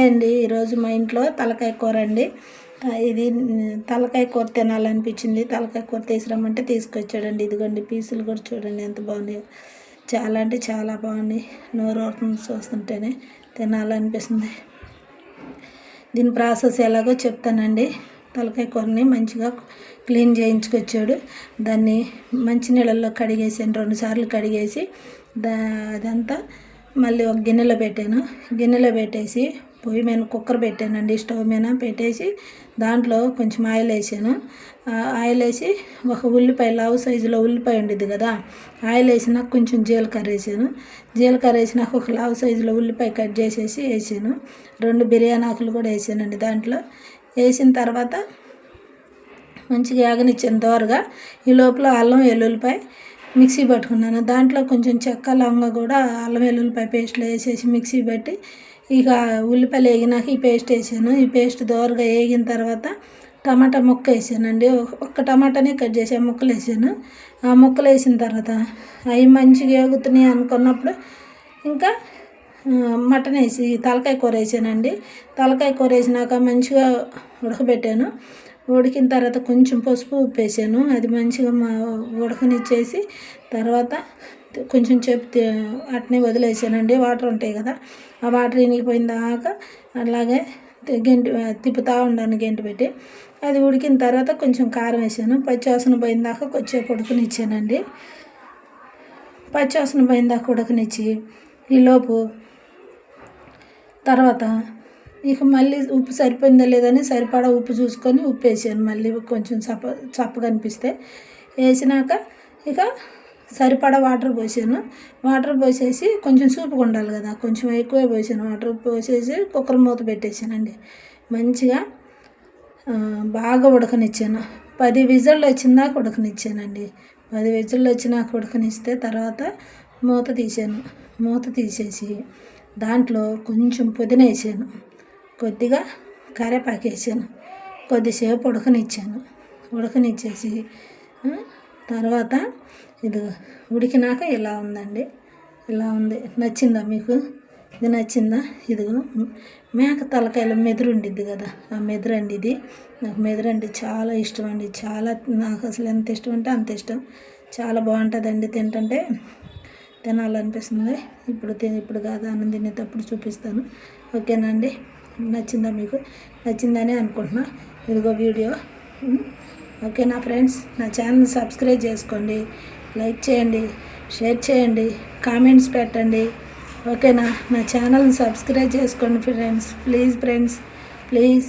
అండి. ఈరోజు మా ఇంట్లో తలకాయ కూర అండి. ఇది తలకాయ కూర తినాలనిపించింది. తలకాయ కూర తీసుకురమ్మంటే తీసుకొచ్చాడండి. ఇదిగోండి పీసులు కూడా చూడండి ఎంత బాగున్నాయో. చాలా అంటే చాలా బాగున్నాయి. నోరు ఊరుతుంది చూస్తుంటేనే తినాలనిపిస్తుంది. దీని ప్రాసెస్ ఎలాగో చెప్తానండి. తలకాయ కూరని మంచిగా క్లీన్ చేయించుకొచ్చాడు. దాన్ని మంచినీళ్ళల్లో కడిగేసాను, 2 సార్లు కడిగేసి అదంతా మళ్ళీ ఒక గిన్నెలో పెట్టాను. గిన్నెలో పెట్టేసి పొయ్యి మీద కుక్కర్ పెట్టానండి. స్టవ్ మీద పెట్టేసి దాంట్లో కొంచెం ఆయిల్ వేసాను. ఆయిల్ వేసి ఒక ఉల్లిపాయ, లావు సైజులో ఉల్లిపాయ ఉండిద్ది కదా, ఆయిల్ వేసినాక కొంచెం జీలకర్ర వేసాను. జీలకర్ర వేసినాక ఒక లావు సైజులో ఉల్లిపాయ కట్ చేసేసి వేసాను. 2 బిర్యానీ ఆకులు కూడా వేసానండి. దాంట్లో వేసిన తర్వాత మంచిగా యాగనిచ్చాను దోరగా. ఈ లోపల అల్లం వెల్లుల్లిపాయ మిక్సీ పట్టుకున్నాను. దాంట్లో కొంచెం చెక్క లవంగ కూడా అల్లం వెల్లుల్లిపాయ పేస్ట్లో వేసేసి మిక్సీ పట్టి ఇక ఉల్లిపాయలు వేగినాక ఈ పేస్ట్ వేసాను. ఈ పేస్ట్ దోరగా వేగిన తర్వాత టమాటా ముక్క వేసానండి. ఒక్క టమాటానే కట్ చేసి ముక్కలు వేసాను. ఆ ముక్కలు వేసిన తర్వాత అవి మంచిగా వేగుతున్నాయి అనుకున్నప్పుడు ఇంకా మటన్ వేసి తలకాయ కూర వేసానండి. తలకాయ కూర వేసినాక మంచిగా ఉడకబెట్టాను. ఉడికిన తర్వాత కొంచెం పసుపు ఉప్పు వేసాను. అది మంచిగా ఉడకనిచ్చేసి తర్వాత కొంచెం చెప్పి అట్నే వదిలేసానండి. వాటర్ ఉంటాయి కదా, ఆ వాటర్ ఇనిగిపోయిన దాకా అలాగే గెంటి తిప్పుతూ ఉన్నాను గెంటి పెట్టి. అది ఉడికిన తర్వాత కొంచెం కారం వేసాను. పచ్చివాసన పోయిన దాకా కొంచెం ఉడకనిచ్చానండి. పచ్చివాసన పోయిన దాకా ఉడకనిచ్చి ఈలోపు తర్వాత ఇక మళ్ళీ ఉప్పు సరిపోయిందా లేదని సరిపడా ఉప్పు చూసుకొని ఉప్పు వేసాను. మళ్ళీ కొంచెం చప్పగా అనిపిస్తే వేసినాక ఇక సరిపడా వాటర్ పోసాను. వాటర్ పోసేసి కొంచెం సూపుగా ఉండాలి కదా, కొంచెం ఎక్కువే పోసాను. వాటర్ పోసేసి కుక్కర్ మూత పెట్టేసానండి. మంచిగా బాగా ఉడకనిచ్చాను. 10 విజిల్లు వచ్చిందాక ఉడకనిచ్చానండి. 10 విజిల్లు వచ్చినాక ఉడకనిస్తే తర్వాత మూత తీసాను. మూత తీసేసి దాంట్లో కొంచెం పుదీనా వేసాను, కొద్దిగా కరివేపాకు వేసాను, కొద్దిసేపు ఉడకనిచ్చేసి తర్వాత ఇది ఉడికినాక ఇలా ఉందండి. ఇలా ఉంది. నచ్చిందా మీకు? ఇది నచ్చిందా? ఇదిగో మేక తలకాయల మెదురు ఉండిద్ది కదా, ఆ మెదురు అండి ఇది. నాకు మెదురు అంటే చాలా ఇష్టం అండి. చాలా, నాకు అసలు ఎంత ఇష్టం అంటే అంత ఇష్టం. చాలా బాగుంటుందండి. తింటుంటే తినాలనిపిస్తుంది. ఇప్పుడు కాదు, అన్నం తినేటప్పుడు చూపిస్తాను. ఓకేనా అండి? నచ్చిందా మీకు? నచ్చిందని అనుకుంటున్నా. ఇదిగో వీడియో. ఓకేనా ఫ్రెండ్స్? నా ఛానల్ సబ్స్క్రైబ్ చేసుకోండి, లైక్ చేయండి, షేర్ చేయండి, కామెంట్స్ పెట్టండి. ఓకేనా? నా ఛానల్ని సబ్స్క్రైబ్ చేసుకోండి ఫ్రెండ్స్. Please friends, please.